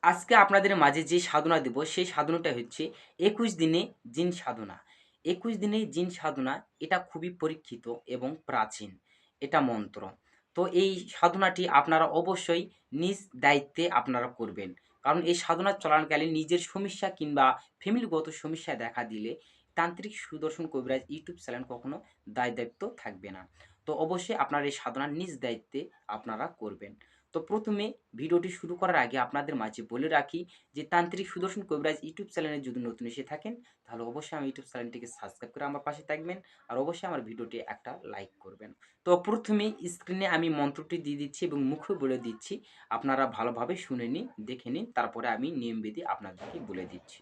আজকে আপনাদের মাঝে যে সাধনা দেব সেই সাধনাটা হচ্ছে ২১ দিনে জিন সাধনা। ২১ দিনে জিন সাধনা এটা খুবই পরীক্ষিত এবং প্রাচীন। এটা মন্ত্র। তো এই সাধনাটি আপনারা অবশ্যই নিজ দায়িত্বে আপনারা করবেন। কারণ এই সাধনা চলাকালীন নিজের সমস্যা কিংবা ফ্যামিলিগত সমস্যা দেখা দিলে তান্ত্রিক সুদর্শন কবিরাজ ইউটিউব চ্যানেল কখনো দায়-দায়িত্ব থাকবে না। তো অবশ্যই আপনারা এই সাধনা নিজ দায়িত্বে আপনারা করবেন। তো প্রথমে ভিডিওটি শুরু করার আগে আপনাদের মাঝে বলে রাখি যে তান্ত্রিক সুদর্শন কবিরাজ ইউটিউব চ্যানেলে যদি নতুন এসে থাকেন তাহলে অবশ্যই আমার ইউটিউব চ্যানেলটিকে সাবস্ক্রাইব করে আমার পাশে থাকবেন আর অবশ্যই আমার ভিডিওটি একটা লাইক করবেন। তো প্রথমে স্ক্রিনে আমি মন্ত্রটি দিয়ে দিচ্ছি এবং মুখে বলে দিচ্ছি, আপনারা ভালোভাবে শুনে নিন, দেখে নিন, তারপরে আমি নিয়মবিধি আপনাদেরকে বলে দিচ্ছি।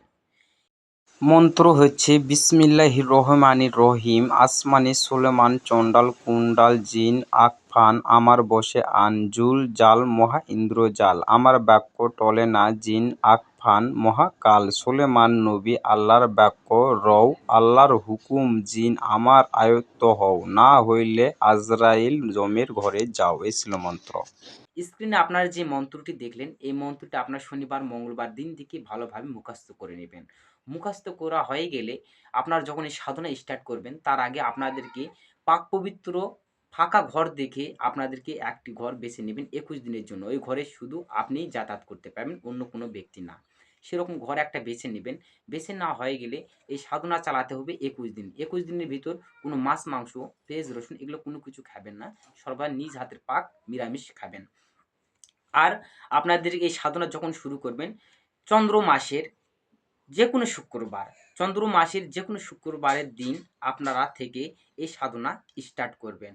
মন্ত্র হচ্ছে বিসমিল্লাহির রহমানির রহিম। আসমানি সুলেমান চণ্ডাল কুণ্ডাল জিন আকফান আমার বসে আন জুল জাল মহা ইন্দ্রজাল আমার বাক্য টলে না জিন আকফান মহাকাল সুলেমান নবী আল্লাহর বাক্য রও আল্লাহর হুকুম জিন আমার আয়ত্ত হও না হইলে আজরাইল জমের ঘরে যাও। এই ছিল মন্ত্র। স্ক্রিনে আপনারা যে মন্ত্রটি দেখলেন এই মন্ত্রটি আপনার শনিবার মঙ্গলবার দিন থেকে ভালোভাবে মুখস্থ করে নেবেন। মুখস্থ করা হয়ে গেলে আপনারা যখন এই সাধনা স্টার্ট করবেন তার আগে আপনাদেরকে পাক পবিত্র ফাঁকা ঘর দেখে আপনাদেরকে একটি ঘর বেছে নেবেন ২১ দিনের জন্য। ওই ঘরে শুধু আপনিই যাতায়াত করতে পারবেন, অন্য কোনো ব্যক্তি না। সেরকম ঘর একটা বেছে নিবেন। বেছে নেওয়া হয়ে গেলে এই সাধনা চালাতে হবে ২১ দিন। ২১ দিনের ভিতর কোনো মাছ, মাংস, পেঁয়াজ, রসুন এগুলো কোনো কিছু খাবেন না। সর্বা নিজ হাতের পাক নিরামিষ খাবেন। আর আপনাদের এই সাধনা যখন শুরু করবেন চন্দ্র মাসের যেকোনো শুক্রবার, চন্দ্র মাসের যেকোনো শুক্রবারের দিন আপনারা থেকে এই সাধনা স্টার্ট করবেন।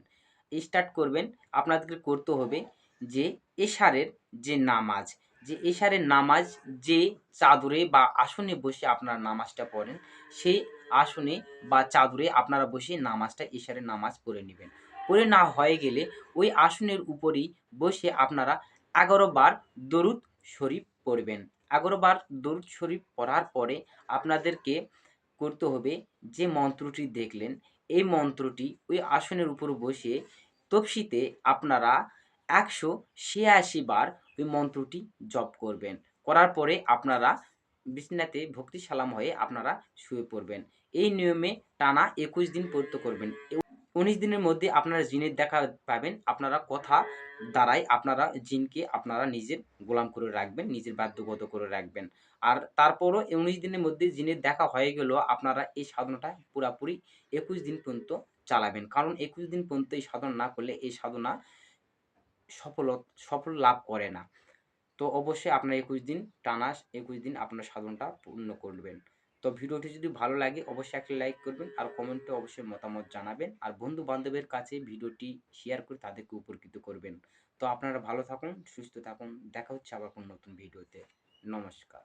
স্টার্ট করবেন আপনাদেরকে করতে হবে যে এশারের যে নামাজ, যে এশারের নামাজ যে চাদরে বা আসনে বসে আপনারা নামাজটা পড়েন, সেই আসনে বা চাদরে আপনারা বসে নামাজটা এশারের নামাজ পড়ে নিবেন। পড়ে নেওয়া হয়ে গেলে ওই আসনের উপরেই বসে আপনারা ১১ বার দরুদ শরীফ পড়বেন। ১১ বার দরুদ শরীফ পড়ার পরে আপনাদেরকে করতে হবে যে মন্ত্রটি দেখলেন, এই মন্ত্রটি ওই আসনের উপর বসে তফসিতে আপনারা ১৮৬ বার ওই মন্ত্রটি জপ করবেন। করার পরে আপনারা বিছানাতে ভক্তি সালাম হয়ে আপনারা শুয়ে পড়বেন। এই নিয়মে টানা ২১ দিন পড়তে করবেন। ১৯ দিনের মধ্যে আপনারা জিনের দেখা পাবেন। আপনারা কথা দ্বারাই আপনারা জিনকে আপনারা নিজের গোলাম করে রাখবেন, নিজের বাধ্যগত করে রাখবেন। আর তারপরও ১৯ দিনের মধ্যে জিনের দেখা হয়ে গেলেও আপনারা এই সাধনাটা পুরাপুরি ২১ দিন পর্যন্ত চালাবেন। কারণ ২১ দিন পর্যন্ত এই সাধনা না করলে এই সাধনা সফল লাভ করে না। তো অবশ্যই আপনারা ২১ দিন টানা ২১ দিন আপনার সাধনটা পূর্ণ করবেন। তো ভিডিওটি যদি ভালো লাগে অবশ্যই একটা লাইক করবেন আর কমেন্টে অবশ্যই মতামত জানাবেন। আর বন্ধু-বান্ধবের কাছে ভিডিওটি শেয়ার করে তাদেরকে উপকৃত করবেন। তো আপনারা ভালো থাকুন, সুস্থ থাকুন। দেখা হচ্ছে আবার কোনো নতুন ভিডিওতে। নমস্কার।